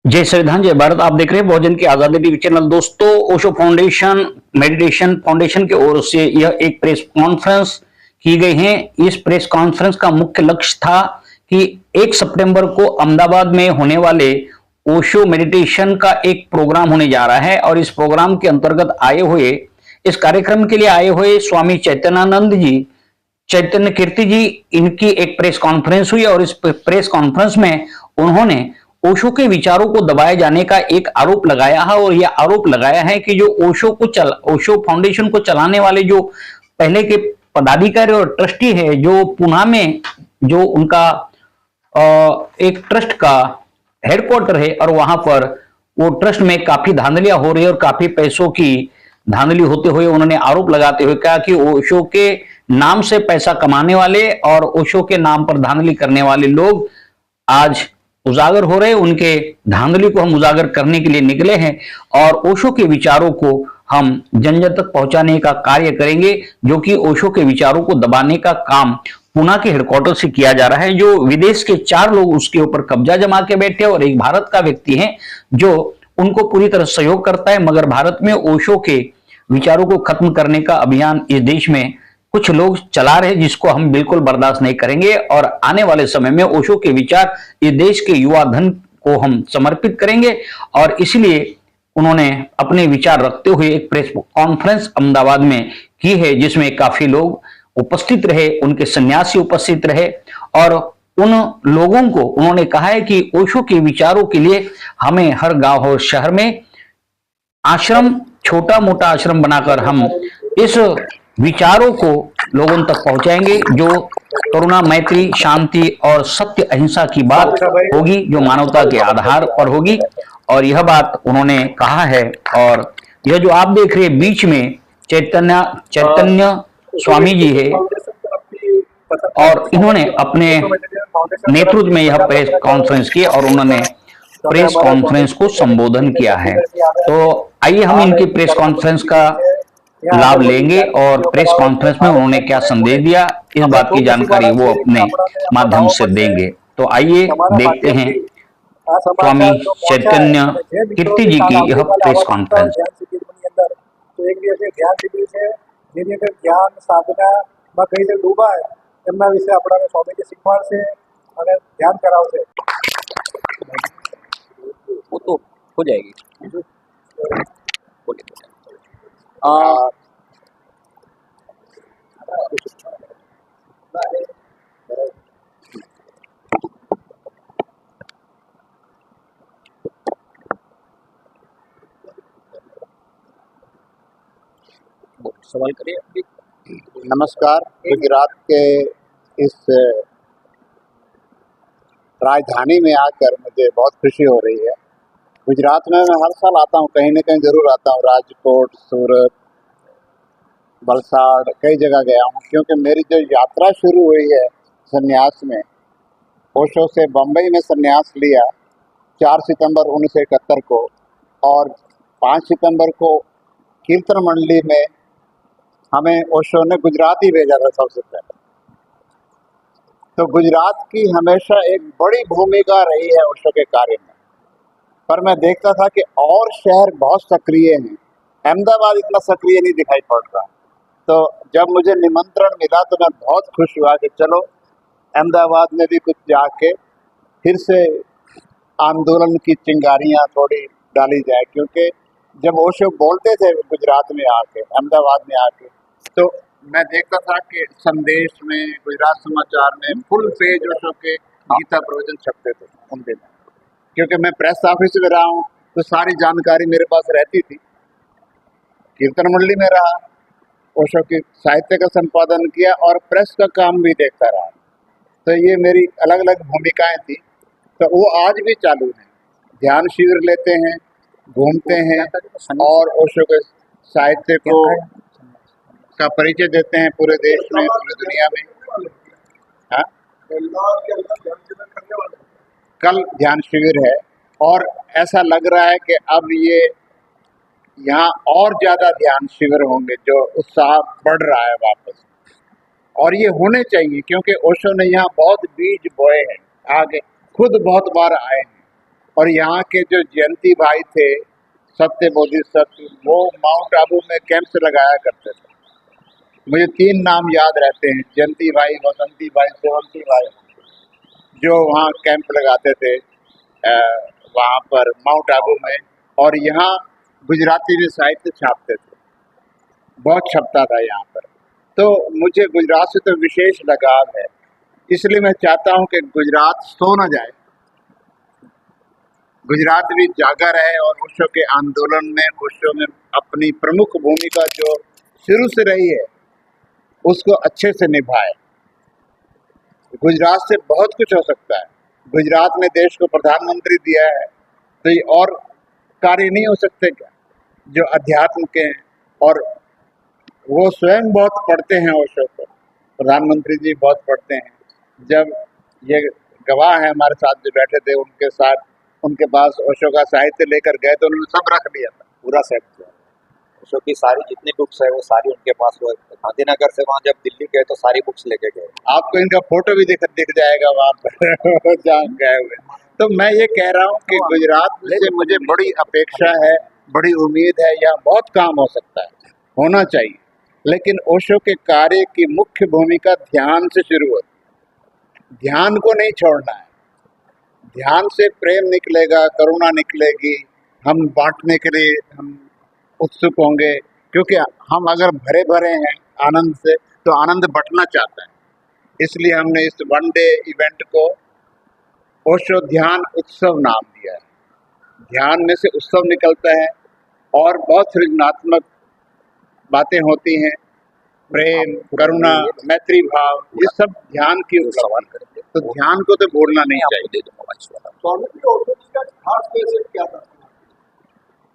जय संविधान जय भारत। आप देख रहे हैं बहुजन की आजादी टीवी चैनल। दोस्तों, ओशो फाउंडेशन मेडिटेशन फाउंडेशन की ओर से यह एक प्रेस कॉन्फ्रेंस की गई है। इस प्रेस कॉन्फ्रेंस का मुख्य लक्ष्य था कि 1 सितंबर को अहमदाबाद में होने वाले ओशो मेडिटेशन का एक प्रोग्राम होने जा रहा है और इस प्रोग्राम के अंतर्गत इस कार्यक्रम के लिए आए हुए स्वामी चैतन्यानंद जी, चैतन्य कीर्ति जी, इनकी एक प्रेस कॉन्फ्रेंस हुई और इस प्रेस कॉन्फ्रेंस में उन्होंने ओशो के विचारों को दबाए जाने का एक आरोप लगाया है और यह आरोप लगाया है कि जो ओशो फाउंडेशन को चलाने वाले जो पहले के पदाधिकारी और ट्रस्टी है, जो पुणे में जो उनका एक ट्रस्ट का हेडक्वार्टर है और वहां पर वो ट्रस्ट में काफी धांधलियां हो रही है और काफी पैसों की धांधली होते हुए उन्होंने आरोप लगाते हुए कहा कि ओशो के नाम से पैसा कमाने वाले और ओशो के नाम पर धांधली करने वाले लोग आज उजागर हो रहे। उनके धांधली को हम उजागर करने के लिए निकले हैं और ओशो के विचारों को हम जन जन तक पहुंचाने का कार्य करेंगे, जो कि ओशो के विचारों को दबाने का काम पुणे के हेडक्वार्टर से किया जा रहा है। जो विदेश के 4 लोग उसके ऊपर कब्जा जमा के बैठे और एक भारत का व्यक्ति है जो उनको पूरी तरह सहयोग करता है, मगर भारत में ओशो के विचारों को खत्म करने का अभियान इस देश में कुछ लोग चला रहे, जिसको हम बिल्कुल बर्दाश्त नहीं करेंगे और आने वाले समय में ओशो के विचार इस देश के युवा धन को हम समर्पित करेंगे। और इसलिए उन्होंने अपने विचार रखते हुए एक प्रेस कॉन्फ्रेंस अहमदाबाद में की है, जिसमें काफी लोग उपस्थित रहे, उनके सन्यासी उपस्थित रहे और उन लोगों को उन्होंने कहा है कि ओशो के विचारों के लिए हमें हर गांव और शहर में आश्रम, छोटा मोटा आश्रम बनाकर हम इस विचारों को लोगों तक पहुंचाएंगे, जो करुणा, मैत्री, शांति और सत्य अहिंसा की बात होगी, जो मानवता के आधार पर होगी। और यह बात उन्होंने कहा है। और यह जो आप देख रहे हैं बीच में चैतन्य स्वामी जी है और इन्होंने अपने नेतृत्व में यह प्रेस कॉन्फ्रेंस की और उन्होंने प्रेस कॉन्फ्रेंस को संबोधन किया है। तो आइए हम इनकी प्रेस कॉन्फ्रेंस का लाभ लेंगे और प्रेस कॉन्फ्रेंस में उन्होंने क्या संदेश दिया, इस बात की जानकारी वो अपने माध्यम से देंगे। तो आइए देखते हैं स्वामी चैतन्य कीर्ति जी की यह प्रेस कॉन्फ्रेंस। तो एक દિવસે ધ્યાન શિબિર છે જેની અંદર ધ્યાન સાધનામાં કઈ રીતે ડૂબા है એમના વિશે આપણને સ્વામીજી શીખવાડશે અને ધ્યાન કરાવશે। वो तो हो जाएगी। सवाल करिए। नमस्कार। गुजरात के इस राजधानी में आकर मुझे बहुत खुशी हो रही है। गुजरात में मैं हर साल आता हूँ, कहीं न कहीं ज़रूर आता हूँ। राजकोट, सूरत, वलसाड़, कई जगह गया हूँ, क्योंकि मेरी जो यात्रा शुरू हुई है संन्यास में, ओशो से बम्बई में संन्यास लिया 4 सितंबर 1971 को और 5 सितंबर को कीर्तन मंडली में हमें ओशो ने गुजरात ही भेजा था सबसे पहले। तो गुजरात की हमेशा एक बड़ी भूमिका रही है ओशो के कार्य में, पर मैं देखता था कि और शहर बहुत सक्रिय हैं, अहमदाबाद इतना सक्रिय नहीं दिखाई पड़ रहा। तो जब मुझे निमंत्रण मिला तो मैं बहुत खुश हुआ कि चलो अहमदाबाद में भी कुछ जाके फिर से आंदोलन की चिंगारियां थोड़ी डाली जाए, क्योंकि जब ओशो बोलते थे गुजरात में आके, अहमदाबाद में आके, तो मैं देखता था कि संदेश में, गुजरात समाचार में फुल पेज ओशो के गीता प्रवचन छपते थे उन दिनों। क्योंकि मैं प्रेस ऑफिस में रहा हूँ तो सारी जानकारी मेरे पास रहती थी। कीर्तन मंडली में रहा, ओशो की साहित्य का संपादन किया और प्रेस का काम भी देखता रहा। तो ये मेरी अलग अलग भूमिकाएं थी, तो वो आज भी चालू है। ध्यान शिविर लेते हैं, घूमते हैं और ओशो के साहित्य को का परिचय देते हैं पूरे देश में, पूरी दुनिया में। हाँ? कल ध्यान शिविर है और ऐसा लग रहा है कि अब ये यहाँ और ज़्यादा ध्यान शिविर होंगे, जो उत्साह बढ़ रहा है वापस। और ये होने चाहिए, क्योंकि ओशो ने यहाँ बहुत बीज बोए हैं, आगे खुद बहुत बार आए हैं और यहाँ के जो जयंती भाई थे सत्य बोधिसत्व, वो माउंट आबू में कैंप्स लगाया करते थे। मुझे 3 नाम याद रहते हैं, जयंती भाई, वसंती भाई, सेवंती भाई, जो वहाँ कैंप लगाते थे वहाँ पर माउंट आबू में। और यहाँ गुजराती में साहित्य छापते थे, बहुत छपता था यहाँ पर। तो मुझे गुजरात से तो विशेष लगाव है, इसलिए मैं चाहता हूँ कि गुजरात सो न जाए, गुजरात भी जागा रहे और ओशो के आंदोलन में, ओशो में अपनी प्रमुख भूमिका जो शुरू से रही है उसको अच्छे से निभाए। गुजरात से बहुत कुछ हो सकता है। गुजरात ने देश को प्रधानमंत्री दिया है, तो ये और कार्य नहीं हो सकते क्या जो अध्यात्म के हैं? और वो स्वयं बहुत पढ़ते हैं ओशो को, प्रधानमंत्री जी बहुत पढ़ते हैं। जब ये गवाह है हमारे साथ जो बैठे थे, उनके साथ उनके पास ओशो का साहित्य लेकर गए तो उन्होंने सब रख लिया था, पूरा सेट किया। ओशो की सारी जितनी बुक्स है वो सारी उनके पास हुआ। गांधीनगर से वहाँ जब दिल्ली गए तो सारी बुक्स लेके गए। आपको इनका फोटो भी दिख जाएगा वहाँ पर जहाँ गए हुए। तो मैं ये कह रहा हूँ कि गुजरात से मुझे बड़ी अपेक्षा है, बड़ी उम्मीद है, यहाँ बहुत काम हो सकता है, होना चाहिए। लेकिन ओशो के कार्य की मुख्य भूमिका ध्यान से शुरू होती है, ध्यान को नहीं छोड़ना है। ध्यान से प्रेम निकलेगा, करुणा निकलेगी, हम बांटने के लिए हम उत्सुक होंगे, क्योंकि हम अगर भरे भरे हैं आनंद से तो आनंद बंटना चाहते हैं। इसलिए हमने इस 1 डे इवेंट को ओशो ध्यान उत्सव नाम दिया है। ध्यान में से उत्सव निकलता है और बहुत सृजनात्मक बातें होती हैं, प्रेम, करुणा, मैत्री भाव, ये सब ध्यान की सवाल उपलब्धि है। करेंगे तो ध्यान को तो भूलना नहीं आपको चाहिए। दे दूंगा मोबाइल वाला। स्वामी जी ओशो जी का खास मैसेज क्या था?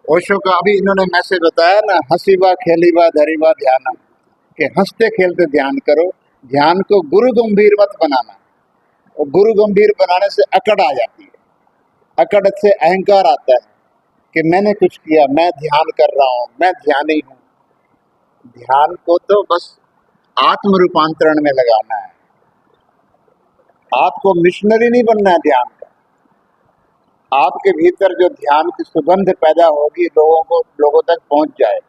ओशो का अभी इन्होंने मैसेज बताया ना, हंसीबा खेलीबा धरीबा ध्यानम, कि हंसते खेलते ध्यान करो, ध्यान को गुरु गंभीर मत बनाना। और गुरु गंभीर बनाने से अकड़ आ जाती है, अकड़ से अहंकार आता है कि मैंने कुछ किया, मैं ध्यान कर रहा हूँ, मैं ध्यानी हूँ। ध्यान को तो बस आत्म रूपांतरण में लगाना है, आपको मिशनरी नहीं बनना है ध्यान का। आपके भीतर जो ध्यान की सुगंध पैदा होगी लोगों तक पहुंच जाएगी,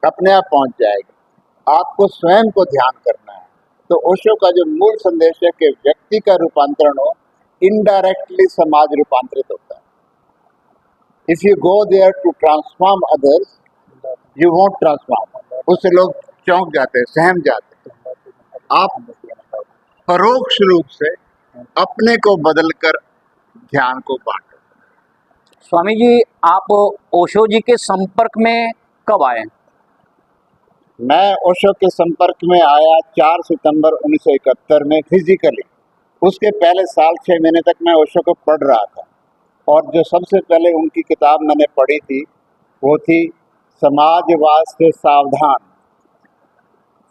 अपने आप पहुंच जाएगी। आपको स्वयं को ध्यान करना है। तो ओशो का जो मूल संदेश है कि व्यक्ति का रूपांतरण हो, इनडायरेक्टली समाज रूपांतरित होता है। If you go there to transform others, you won't transform. उससे लोग चौंक जाते हैं, सहम जाते हैं। आप परोक्ष रूप से अपने को बदलकर ध्यान को बांटो। स्वामी जी, आप ओशो जी के संपर्क में कब आए? मैं ओशो के संपर्क में आया 4 सितंबर 1971 में फिजिकली। उसके पहले साल 6 महीने तक मैं ओशो को पढ़ रहा था, और जो सबसे पहले उनकी किताब मैंने पढ़ी थी वो थी समाजवाद से सावधान।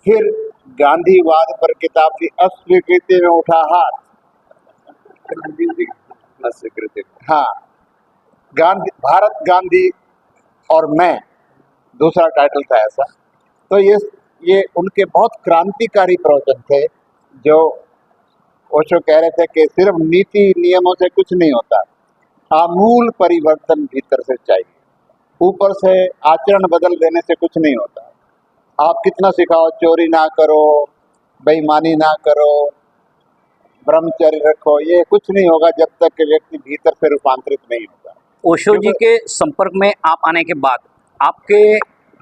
फिर गांधीवाद पर किताब थी अस्वीकृति में उठा हाथ। अस्वीकृति। हाँ, भारत गांधी और मैं, दूसरा टाइटल था ऐसा। तो ये उनके बहुत क्रांतिकारी प्रवचन थे, जो ओशो कह रहे थे कि सिर्फ नीति नियमों से कुछ नहीं होता, आमूल परिवर्तन भीतर से चाहिए, ऊपर से आचरण बदल देने से कुछ नहीं होता। आप कितना सिखाओ, चोरी ना करो, बेईमानी ना करो, ब्रह्मचर्य रखो, ये कुछ नहीं होगा जब तक कि व्यक्ति भीतर से रूपांतरित नहीं होगा। ओशो जी के संपर्क में आप आने के बाद आपके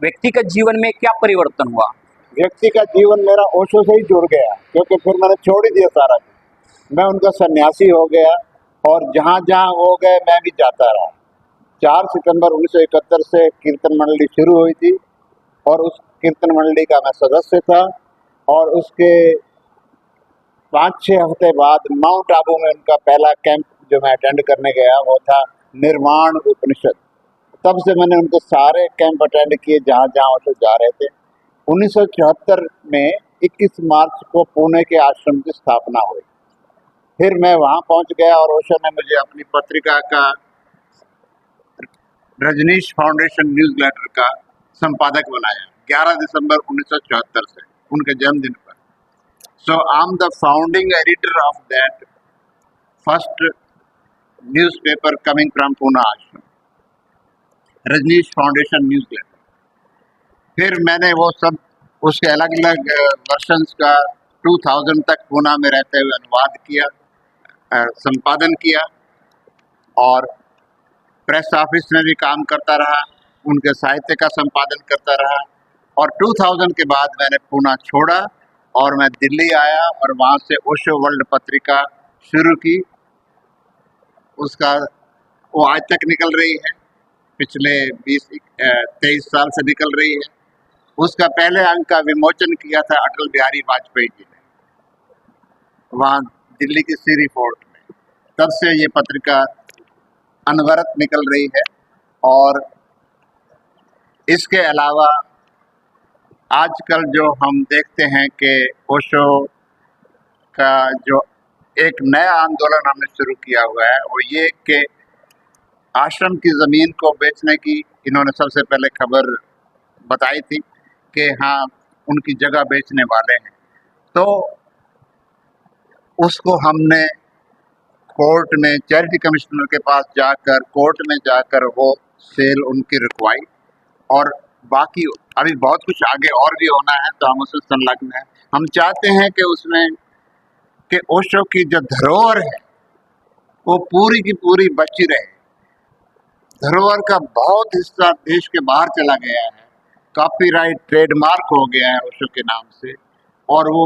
व्यक्तिगत जीवन में क्या परिवर्तन हुआ? व्यक्ति का जीवन मेरा ओशो से ही जुड़ गया, क्योंकि फिर मैंने छोड़ ही दिया सारा कुछ। मैं उनका सन्यासी हो गया और जहाँ जहाँ वो गए मैं भी जाता रहा। 4 सितंबर 1971 से कीर्तन मंडली शुरू हुई थी, और उस कीर्तन मंडली का मैं सदस्य था। और उसके 5-6 हफ्ते बाद माउंट आबू में उनका पहला कैंप जो मैं अटेंड करने गया वो था निर्वाण उपनिषद। तब से मैंने उनके सारे कैंप अटेंड किए जहाँ जहाँ वो जा रहे थे। 1974 में 21 मार्च को पुणे के आश्रम की स्थापना हुई। फिर मैं वहाँ पहुँच गया और ओशो ने मुझे अपनी पत्रिका का, रजनीश फाउंडेशन न्यूज़लेटर का संपादक बनाया 11 दिसंबर 1974 से, उनके जन्मदिन पर। So I am the founding editor of that first newspaper coming from Poona ashram, Rajneesh foundation newsletter. फिर मैंने वो सब उसके अलग अलग वर्जन्स का 2000 तक पूना में रहते हुए अनुवाद किया, संपादन किया, और प्रेस ऑफिस में भी काम करता रहा, उनके साहित्य का संपादन करता रहा। और 2000 के बाद मैंने पूना छोड़ा और मैं दिल्ली आया और वहाँ से ओशो वर्ल्ड पत्रिका शुरू की। उसका वो आज तक निकल रही है, पिछले 20-23 साल से निकल रही है। उसका पहले अंक का विमोचन किया था अटल बिहारी वाजपेयी जी ने, वहाँ दिल्ली की सीरी फोर्ट में। तब से ये पत्रिका अनवरत निकल रही है। और इसके अलावा आजकल जो हम देखते हैं कि ओशो का जो एक नया आंदोलन हमने शुरू किया हुआ है, वो ये कि आश्रम की ज़मीन को बेचने की इन्होंने सबसे पहले खबर बताई थी कि हाँ उनकी जगह बेचने वाले हैं। तो उसको हमने कोर्ट में चैरिटी कमिश्नर के पास जाकर, कोर्ट में जाकर वो सेल उनकी रुकवाई। और बाकी अभी बहुत कुछ आगे और भी होना है, तो हम उसमें संलग्न हैं। हम चाहते हैं कि उसमें कि ओशो की जो धरोहर है वो पूरी की पूरी बची रहे। धरोहर का बहुत हिस्सा देश के बाहर चला गया है, कॉपीराइट ट्रेडमार्क हो गया है ओशो के नाम से, और वो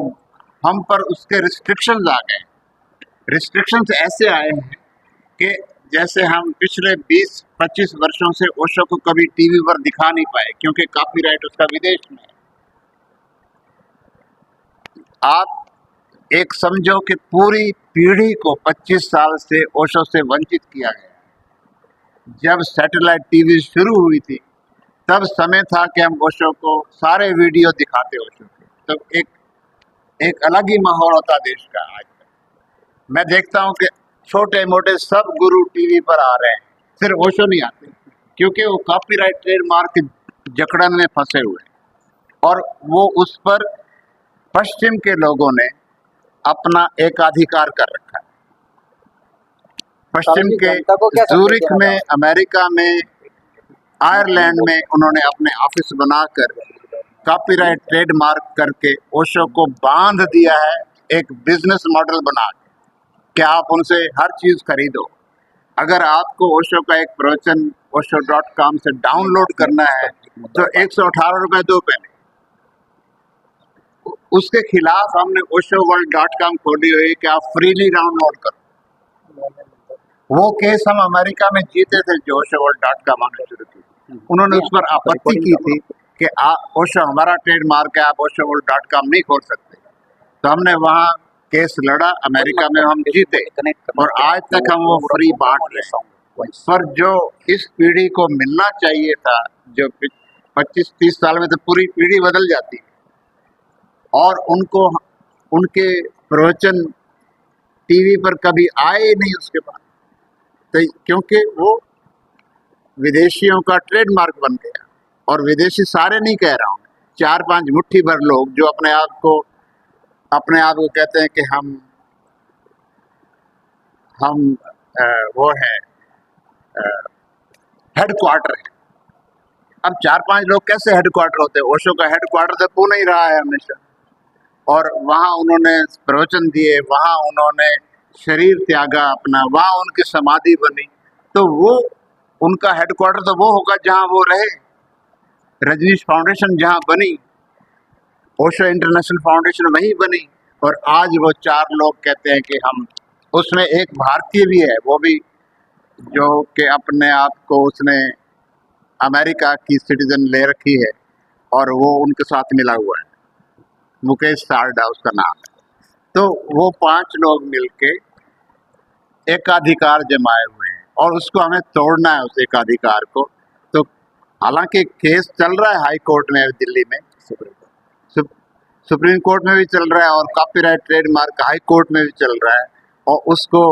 हम पर उसके रिस्ट्रिक्शंस आ गए। रिस्ट्रिक्शंस ऐसे आए हैं कि जैसे हम पिछले 20-25 वर्षों से ओशो को कभी टीवी पर दिखा नहीं पाए, क्योंकि कॉपीराइट उसका विदेश में है। आप एक समझो कि पूरी पीढ़ी को 25 साल से ओशो से वंचित किया गया। जब सैटेलाइट टीवी शुरू हुई थी तब समय था कि हम ओशो को सारे वीडियो दिखाते ओशो के, तो एक अलग ही माहौल होता देश का। आज मैं देखता हूँ कि छोटे मोटे सब गुरु टीवी पर आ रहे हैं, सिर्फ ओशो नहीं आते, क्योंकि वो कॉपीराइट ट्रेडमार्क के जकड़न में फंसे हुए हैं। और वो उस पर पश्चिम के लोगों ने अपना एकाधिकार कर रखा है। पश्चिम के ज़ूरिख में, अमेरिका में, आयरलैंड में उन्होंने अपने ऑफिस बनाकर कॉपीराइट ट्रेडमार्क करके ओशो को बांध दिया है, एक बिजनेस मॉडल बना के कि आप उनसे हर चीज़ खरीदो। अगर आपको ओशो का एक प्रवचन osho.com से डाउनलोड करना है तो 118 रुपये दो पहले। उसके खिलाफ हमने oshoworld.com खोली हुई कि आप फ्रीली डाउनलोड करो। वो केस हम अमेरिका में जीते थे जो oshoworld.com हमने शुरू की। उन्होंने उस पर आपत्ति की थी कि ओशो हमारा ट्रेडमार्क है, आप oshoworld.com नहीं खोल सकते। तो हमने वहाँ केस लड़ा, अमेरिका में हम जीते, और आज तक हम वो फ्री बांट रहे हैं। पर जो इस पीढ़ी को मिलना चाहिए था, जो 25-30 साल में तो पूरी पीढ़ी बदल जाती है, और उनको उनके प्रवचन टीवी पर कभी आए ही नहीं उसके बाद, तो क्योंकि वो विदेशियों का ट्रेडमार्क बन गया। और विदेशी सारे नहीं कह रहा हूँ, 4-5 मुट्ठी भर लोग जो अपने आप को कहते हैं कि हम वो है हेडक्वार्टर है। अब 4-5 लोग कैसे हेडक्वार्टर होते हैं? ओशो का हेडक्वार्टर तो पुणे ही रहा है हमेशा, और वहाँ उन्होंने प्रवचन दिए, वहाँ उन्होंने शरीर त्यागा अपना, वहाँ उनकी समाधि बनी, तो वो उनका हेडक्वार्टर तो वो होगा जहाँ वो रहे। रजनीश फाउंडेशन जहाँ बनी, ओशो इंटरनेशनल फाउंडेशन वहीं बनी, और आज वो 4 लोग कहते हैं कि हम, उसमें एक भारतीय भी है, वो भी जो कि अपने आप को उसने अमेरिका की सिटीजन ले रखी है, और वो उनके साथ मिला हुआ है, मुकेश सारडा उसका नाम है। तो वो 5 लोग मिलके एकाधिकार जमाए हुए हैं, और उसको हमें तोड़ना है, उस एकाधिकार को। तो हालांकि केस चल रहा है हाई कोर्ट में दिल्ली में, सुप्रीम कोर्ट में भी चल रहा है, और कॉपीराइट ट्रेडमार्क हाई कोर्ट में भी चल रहा है, और उसको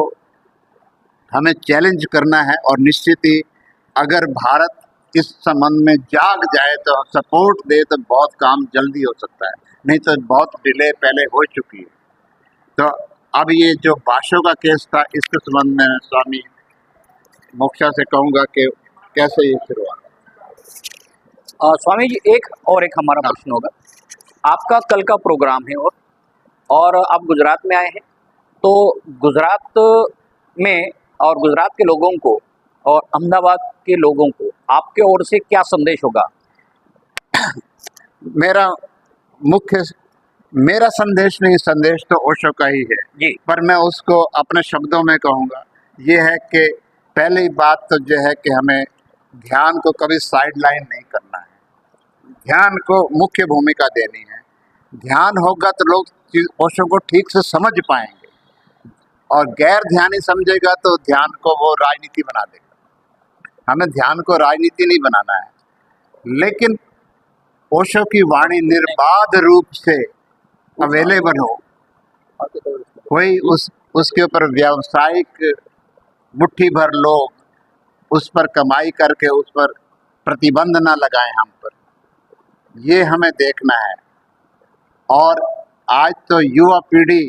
हमें चैलेंज करना है। और निश्चित ही अगर भारत इस संबंध में जाग जाए, तो सपोर्ट दे, तो बहुत काम जल्दी हो सकता है, नहीं तो बहुत डिले पहले हो चुकी है। तो अब ये जो भाषो का केस था, इसके संबंध में स्वामी मोक्षा से कहूँगा कि कैसे ये शुरुआत। स्वामी जी, एक हमारा हाँ। प्रश्न होगा। आपका कल का प्रोग्राम है और आप गुजरात में आए हैं, तो गुजरात में और गुजरात के लोगों को और अहमदाबाद के लोगों को आपके ओर से क्या संदेश होगा? मेरा संदेश नहीं, संदेश तो ओशो का ही है, जी। पर मैं उसको अपने शब्दों में कहूँगा। ये है कि पहली बात तो जो है कि हमें ध्यान को कभी साइड लाइन नहीं करना है, ध्यान को मुख्य भूमिका देनी है। ध्यान होगा तो लोग ओशो को ठीक से समझ पाएंगे, और गैर ध्यानी समझेगा तो ध्यान को वो राजनीति बना देगा। हमें ध्यान को राजनीति नहीं बनाना है, लेकिन ओशो की वाणी निर्बाध रूप से अवेलेबल हो, कोई उसके ऊपर व्यावसायिक मुट्ठी भर लोग उस पर कमाई करके उस पर प्रतिबंध ना लगाएं हम पर, ये हमें देखना है। और आज तो युवा पीढ़ी,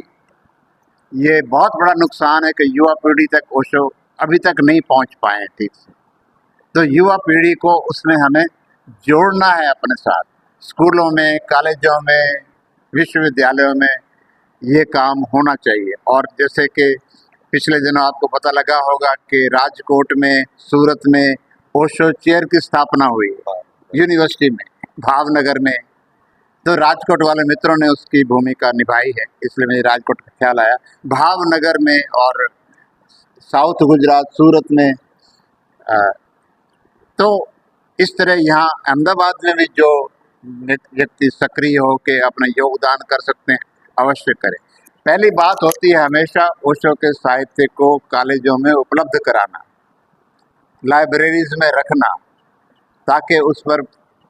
ये बहुत बड़ा नुकसान है कि युवा पीढ़ी तक ओशो अभी तक नहीं पहुंच पाए ठीक से। तो युवा पीढ़ी को उसमें हमें जोड़ना है अपने साथ, स्कूलों में, कॉलेजों में, विश्वविद्यालयों में ये काम होना चाहिए। और जैसे कि पिछले दिनों आपको पता लगा होगा कि राजकोट में, सूरत में ओशो चेयर की स्थापना हुई यूनिवर्सिटी में, भावनगर में। तो राजकोट वाले मित्रों ने उसकी भूमिका निभाई है, इसलिए मुझे राजकोट का ख्याल आया। भावनगर में और साउथ गुजरात, सूरत में। तो इस तरह यहाँ अहमदाबाद में भी जो व्यक्ति सक्रिय हो के अपना योगदान कर सकते हैं, अवश्य करें। पहली बात होती है हमेशा ओशो के साहित्य को कॉलेजों में उपलब्ध कराना, लाइब्रेरीज में रखना, ताकि उस पर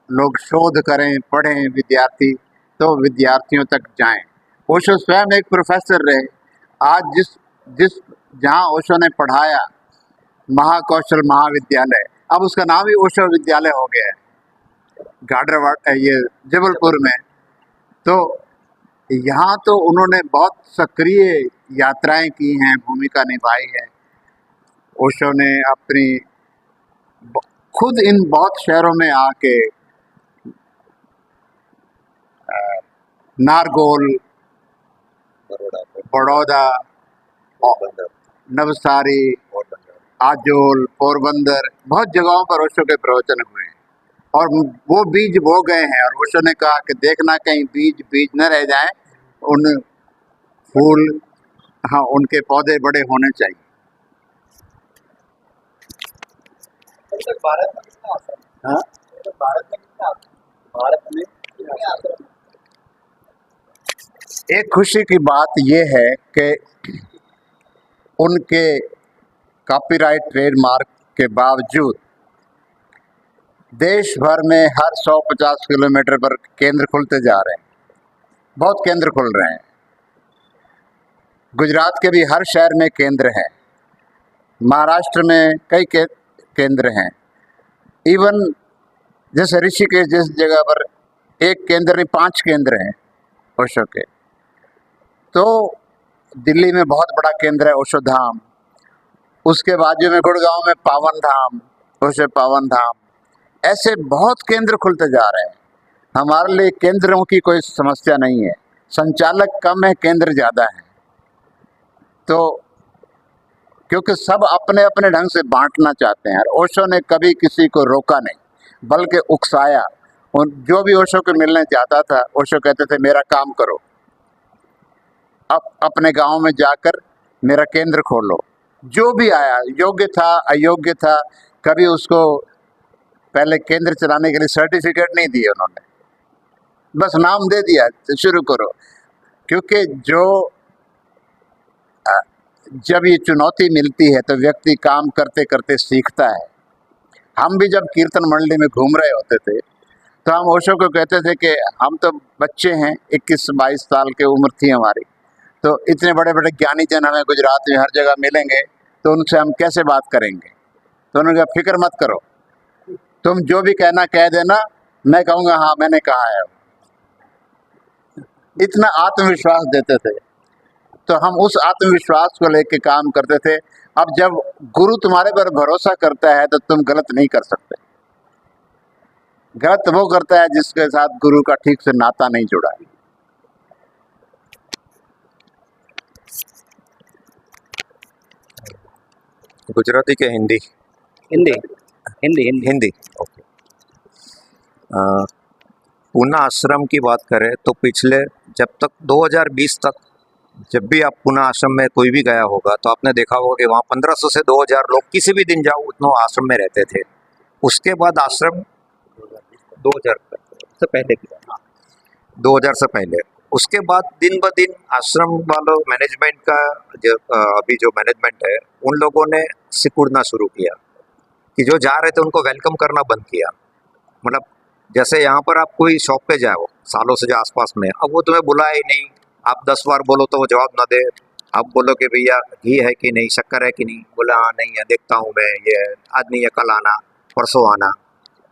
लोग शोध करें, पढ़ें विद्यार्थी, तो विद्यार्थियों तक जाएं। ओशो स्वयं एक प्रोफेसर रहे। आज जिस जहाँ ओशो ने पढ़ाया, महाकौशल महाविद्यालय, अब उसका नाम ही ओशो विद्यालय हो गया है, गाडरवाड़ ये जबलपुर में। तो यहाँ तो उन्होंने बहुत सक्रिय यात्राएं की हैं, भूमिका निभाई है। ओशो ने अपनी खुद इन बहुत शहरों में आके नारगोल, बड़ौदा, नवसारी, आजोल, पोरबंदर, बहुत जगहों पर ओशो के प्रवचन हुए हैं, और वो बीज बो गए हैं। और ओशो ने कहा कि देखना कहीं बीज न रह जाएं, उन फूल, हाँ, उनके पौधे बड़े होने चाहिए। भारत में कितना आश्रम? हाँ? भारत में कितना आश्रम? भारत में कितने आश्रम? एक खुशी की बात यह है कि उनके कॉपीराइट ट्रेडमार्क के बावजूद देश भर में हर 150 किलोमीटर पर केंद्र खुलते जा रहे हैं, बहुत केंद्र खुल रहे हैं। गुजरात के भी हर शहर में केंद्र हैं, महाराष्ट्र में कई केंद्र हैं। इवन जैसे ऋषिकेश जिस जगह पर एक केंद्र नहीं, 5 केंद्र हैं ओशो के। तो दिल्ली में बहुत बड़ा केंद्र है ओशो धाम, उसके बाजू में गुड़गांव में पावन धाम, ओशो पावन धाम। ऐसे बहुत केंद्र खुलते जा रहे हैं। हमारे लिए केंद्रों की कोई समस्या नहीं है, संचालक कम है, केंद्र ज़्यादा है। तो क्योंकि सब अपने अपने ढंग से बांटना चाहते हैं, और ओशो ने कभी किसी को रोका नहीं, बल्कि उकसाया। और जो भी ओशो को मिलने चाहता था, ओशो कहते थे मेरा काम करो, अब अपने गांव में जाकर मेरा केंद्र खोलो। जो भी आया, योग्य था अयोग्य था, कभी उसको पहले केंद्र चलाने के लिए सर्टिफिकेट नहीं दिए उन्होंने, बस नाम दे दिया, शुरू करो। क्योंकि जब ये चुनौती मिलती है तो व्यक्ति काम करते करते सीखता है। हम भी जब कीर्तन मंडली में घूम रहे होते थे तो हम ओशो को कहते थे कि हम तो बच्चे हैं, 21-22 साल की उम्र थी हमारी, तो इतने बड़े बड़े ज्ञानी जन हमें गुजरात में हर जगह मिलेंगे, तो उनसे हम कैसे बात करेंगे। तो उन्होंने कहा फिक्र मत करो, तुम जो भी कहना कह देना, मैं कहूँगा हाँ मैंने कहा है। इतना आत्मविश्वास देते थे। तो हम उस आत्मविश्वास को लेके काम करते थे। अब जब गुरु तुम्हारे पर भरोसा करता है तो तुम गलत नहीं कर सकते। गलत वो करता है जिसके साथ गुरु का ठीक से नाता नहीं जुड़ा है। गुजराती के हिंदी? हिंदी हिंदी हिंदी हिंदी, ओके। पूना आश्रम की बात करें तो पिछले जब तक 2020 तक जब भी आप पूना आश्रम में कोई भी गया होगा तो आपने देखा होगा कि वहाँ 1500 से 2000 लोग किसी भी दिन जाओ उतना आश्रम में रहते थे। उसके बाद आश्रम 2000 से पहले की, 2000 से पहले, उसके बाद दिन ब दिन आश्रम वालों मैनेजमेंट का जो अभी जो मैनेजमेंट है उन लोगों ने सिकुड़ना शुरू किया कि जो जा रहे थे उनको वेलकम करना बंद किया। मतलब जैसे यहाँ पर आप कोई शॉप पे जाओ सालों से जो आसपास में, अब वो तुम्हें बुलाए ही नहीं, आप 10 बार बोलो तो वो जवाब ना दे, आप बोलो कि भैया घी है कि नहीं, शक्कर है कि नहीं, बोला हाँ नहीं है, देखता हूँ मैं, ये आज नहीं है, कल आना, परसों आना।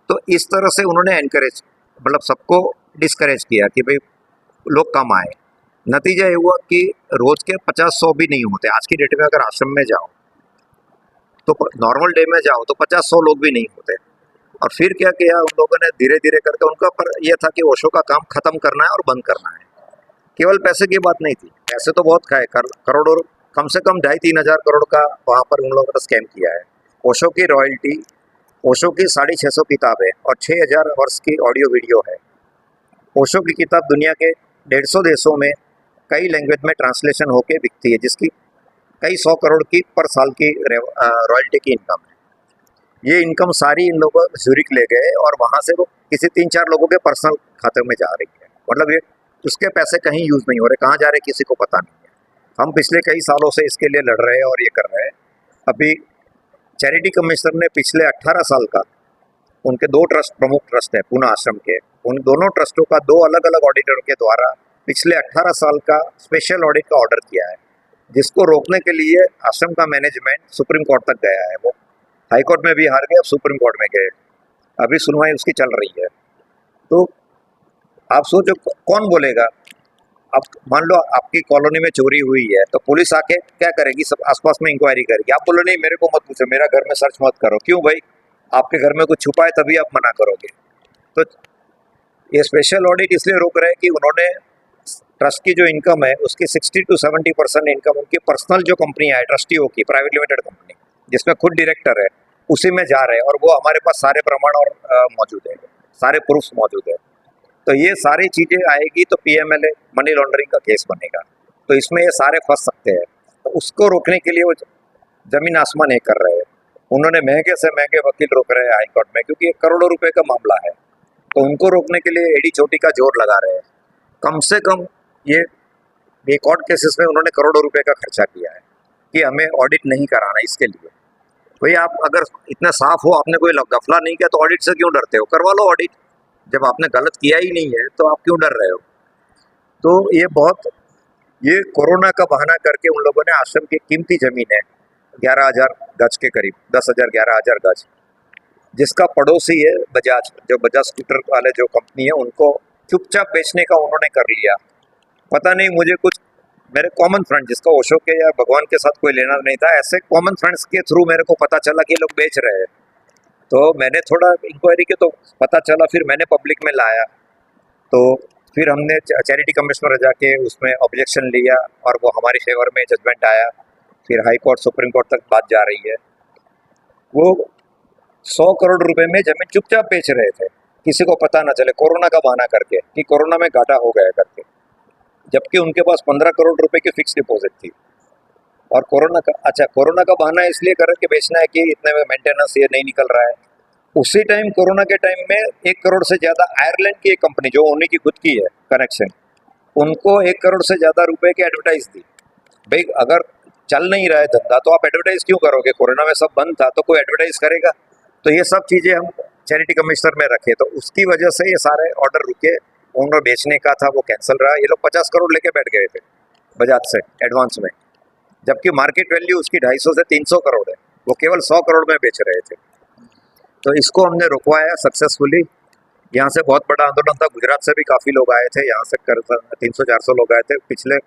तो इस तरह से उन्होंने एनकरेज, मतलब सबको डिस्करेज किया कि भाई लोग कम आए। नतीजा ये हुआ कि रोज के 50-100 भी नहीं होते। आज की डेट में अगर आश्रम में जाओ तो नॉर्मल डे में जाओ तो 50-100 लोग भी नहीं होते। और फिर क्या किया उन लोगों ने, धीरे धीरे करके उनका पर यह था कि ओशो का काम खत्म करना है और बंद करना है। केवल पैसे की बात नहीं थी, पैसे तो बहुत खाए, करोड़ों, कम से कम 2,500-3 हजार करोड़ का वहाँ पर उन लोगों ने स्कैम किया है। ओशो की रॉयल्टी, ओशो की 650 किताबें और 6000 वर्ष की ऑडियो वीडियो है। ओशो की किताब दुनिया के 150 देशों में कई लैंग्वेज में ट्रांसलेशन होके बिकती है, जिसकी कई 100 करोड़ की पर साल की रॉयल्टी की इनकम है। ये इनकम सारी इन लोगों ज्यूरिक ले गए और वहाँ से वो किसी 3-4 लोगों के पर्सनल खाते में जा रही है। मतलब ये उसके पैसे कहीं यूज़ नहीं हो रहे, कहाँ जा रहे किसी को पता नहीं है। हम पिछले कई सालों से इसके लिए लड़ रहे हैं और ये कर रहे हैं। अभी चैरिटी कमिश्नर ने पिछले 18 साल का, उनके 2 ट्रस्ट, प्रमुख ट्रस्ट है पूना आश्रम के, उन दोनों ट्रस्टों का 2 अलग अलग ऑडिटर के द्वारा पिछले 18 साल का स्पेशल ऑडिट का ऑर्डर किया है, जिसको रोकने के लिए आश्रम का मैनेजमेंट सुप्रीम कोर्ट तक गया है। वो हाई कोर्ट में भी हार गए, अब सुप्रीम कोर्ट में गए, अभी सुनवाई उसकी चल रही है। तो आप सोचो कौन बोलेगा। अब मान लो आपकी कॉलोनी में चोरी हुई है तो पुलिस आके क्या करेगी, सब आसपास में इंक्वायरी करेगी। आप बोलो नहीं मेरे को मत पूछो, मेरा घर में सर्च मत करो। क्यों भाई, आपके घर में कुछ छुपा है तभी आप मना करोगे। तो ये स्पेशल ऑडिट इसलिए रोक रहे हैं कि उन्होंने ट्रस्ट की जो इनकम है उसकी 60 to 70% इनकम उनकी पर्सनल जो कंपनी है ट्रस्टियों की, प्राइवेट लिमिटेड कंपनी जिसमें खुद डायरेक्टर है, उसी में जा रहे हैं। और वो हमारे पास सारे प्रमाण और मौजूद है, सारे प्रूफ मौजूद है। तो ये सारी चीज़ें आएगी तो PMLA मनी लॉन्ड्रिंग का केस बनेगा, तो इसमें ये सारे फंस सकते हैं। तो उसको रोकने के लिए वो जमीन आसमान एक कर रहे हैं। उन्होंने महंगे से महंगे वकील रोक रहे हैं हाई कोर्ट में, क्योंकि 1 करोड़ रुपए का मामला है। तो उनको रोकने के लिए एडी चोटी का जोर लगा रहे हैं। कम से कम ये कोर्ट केसेस में उन्होंने करोड़ों रुपए का खर्चा किया है कि हमें ऑडिट नहीं कराना। इसके लिए भाई आप अगर इतना साफ हो, आपने कोई गफला नहीं किया तो ऑडिट से क्यों डरते हो? करवा लो ऑडिट। जब आपने गलत किया ही नहीं है तो आप क्यों डर रहे हो? तो ये कोरोना का बहाना करके उन लोगों ने आश्रम की कीमती जमीन है 11,000 गज के करीब, 10,000-11,000 गज, जिसका पड़ोसी है बजाज, जो बजाज स्कूटर वाले जो कंपनी है, उनको चुपचाप बेचने का उन्होंने कर लिया। पता नहीं, मुझे कुछ मेरे कॉमन फ्रेंड, जिसका ओशो के या भगवान के साथ कोई लेना नहीं था, ऐसे कॉमन फ्रेंड्स के थ्रू मेरे को पता चला कि लोग बेच रहे हैं। तो मैंने थोड़ा इंक्वायरी की तो पता चला, फिर मैंने पब्लिक में लाया। तो फिर हमने चैरिटी कमिश्नर जाके उसमें ऑब्जेक्शन लिया और वो हमारी फेवर में जजमेंट आया। फिर हाई कोर्ट, सुप्रीम कोर्ट तक बात जा रही है। वो 100 करोड़ रुपए में जमीन चुपचाप बेच रहे थे, किसी को पता ना चले, कोरोना का बहाना करके कि कोरोना में घाटा हो गया करके, जबकि उनके पास 15 करोड़ रुपए की फिक्स डिपॉजिट थी। और कोरोना का बहाना इसलिए कर के बेचना है कि इतने में मेंटेनेंस ये नहीं निकल रहा है। उसी टाइम, कोरोना के टाइम में 1 करोड़ से ज़्यादा आयरलैंड की एक कंपनी जो उन्हीं की खुद की है कनेक्शन, उनको 1 करोड़ से ज़्यादा रुपए की एडवर्टाइज दी। भाई अगर चल नहीं रहा है धंधा तो आप एडवर्टाइज क्यों करोगे? कोरोना में सब बंद था तो कोई एडवर्टाइज करेगा? तो ये सब चीज़ें हम चैरिटी कमिश्नर में रखे, तो उसकी वजह से ये सारे ऑर्डर रुके। उन्होंने बेचने का था वो कैंसिल रहा। ये लोग 50 करोड़ लेके बैठ गए थे बजाज से एडवांस में, जबकि मार्केट वैल्यू उसकी 250 से 300 करोड़ है, वो केवल 100 करोड़ में बेच रहे थे। तो इसको हमने रुकवाया सक्सेसफुली। यहाँ से बहुत बड़ा आंदोलन था, गुजरात से भी काफ़ी लोग आए थे, यहाँ से 300-400 लोग आए थे। पिछले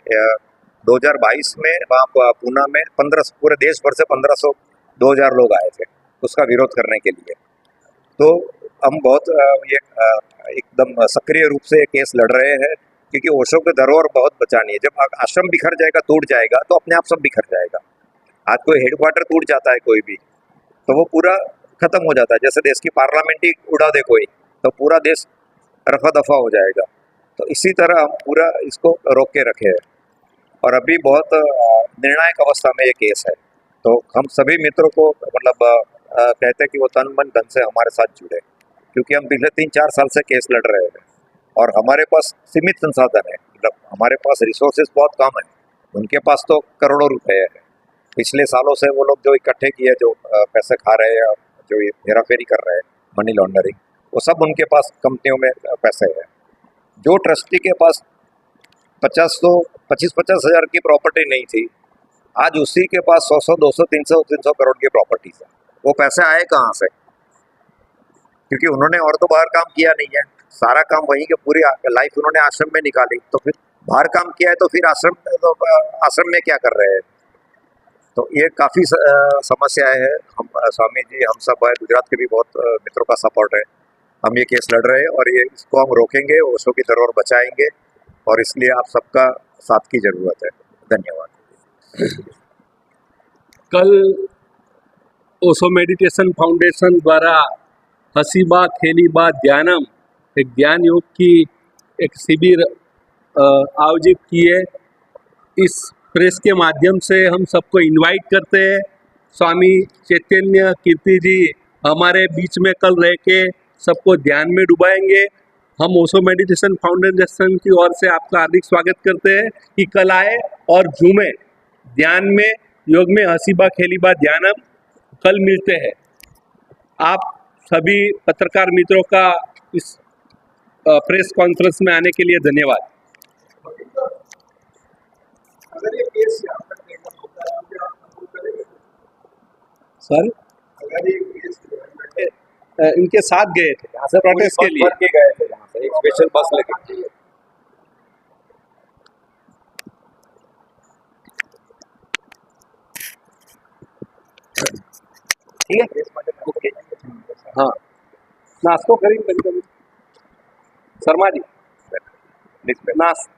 2022 में वहाँ पूना में 15 पूरे देश भर से 1500 2000 लोग आए थे उसका विरोध करने के लिए। तो हम बहुत ये एकदम सक्रिय रूप से केस लड़ रहे हैं क्योंकि ओशो के धरोहर बहुत बचानी है। जब आश्रम बिखर जाएगा, टूट जाएगा, तो अपने आप सब बिखर जाएगा। आज कोई हेडक्वार्टर टूट जाता है कोई भी, तो वो पूरा खत्म हो जाता है। जैसे देश की पार्लियामेंट ही उड़ा दे कोई, तो पूरा देश रफा दफा हो जाएगा। तो इसी तरह हम पूरा इसको रोक के रखे हैं और अभी बहुत निर्णायक अवस्था में ये केस है। तो हम सभी मित्रों को मतलब कहते हैं कि वो तन मन धन से हमारे साथ जुड़े, क्योंकि हम पिछले 3-4 साल से केस लड़ रहे हैं और हमारे पास सीमित संसाधन है। मतलब हमारे पास रिसोर्सेज बहुत कम है, उनके पास तो करोड़ों रुपए है। पिछले सालों से वो लोग जो इकट्ठे किए, जो पैसे खा रहे हैं, जो हेराफेरी कर रहे हैं, मनी लॉन्ड्रिंग, वो सब उनके पास कंपनियों में पैसे है। जो ट्रस्टी के पास 25-50 हज़ार की प्रॉपर्टी नहीं थी, आज उसी के पास 100, 200, 300 करोड़ की प्रॉपर्टीज है। वो पैसे आए कहाँ से? क्योंकि उन्होंने और तो बाहर काम किया नहीं है, सारा काम वहीं के पूरी लाइफ उन्होंने आश्रम में निकाली। तो फिर बाहर काम किया है तो फिर आश्रम में क्या कर रहे हैं? तो ये काफ़ी समस्याएं हैं। हम स्वामी जी, हम सब गुजरात के भी बहुत मित्रों का सपोर्ट है। हम ये केस लड़ रहे हैं और ये इसको हम रोकेंगे, ओशो की धरोहर बचाएंगे और इसलिए आप सबका साथ की जरूरत है। धन्यवाद। कल ओशो मेडिटेशन फाउंडेशन द्वारा हसीबा खेलीबा ध्यानम एक ध्यान योग की एक शिविर आयोजित की है। इस प्रेस के माध्यम से हम सबको इनवाइट करते हैं। स्वामी चैतन्य कीर्ति जी हमारे बीच में कल रह के सबको ध्यान में डुबाएंगे। हम ओशो मेडिटेशन फाउंडेशन की ओर से आपका हार्दिक स्वागत करते हैं कि कल आए और झूमे ध्यान में, योग में, हसीबा खेलीबा ध्यानम कल मिलते हैं। आप सभी पत्रकार मित्रों का इस प्रेस कॉन्फ्रेंस में आने के लिए धन्यवाद। अगर ये केस यहाँ तक लेकर होता है तो क्या आप अप्रूव करेंगे? सर, अगर ये केस इनके साथ गए थे यहाँ से प्रोटेस्ट के लिए। गए थे यहाँ से, एक स्पेशल बस लेके। ठीक है, ओके, हाँ, नाश्तो करेंगे कभी कभी। शर्मा जी, नाश्ता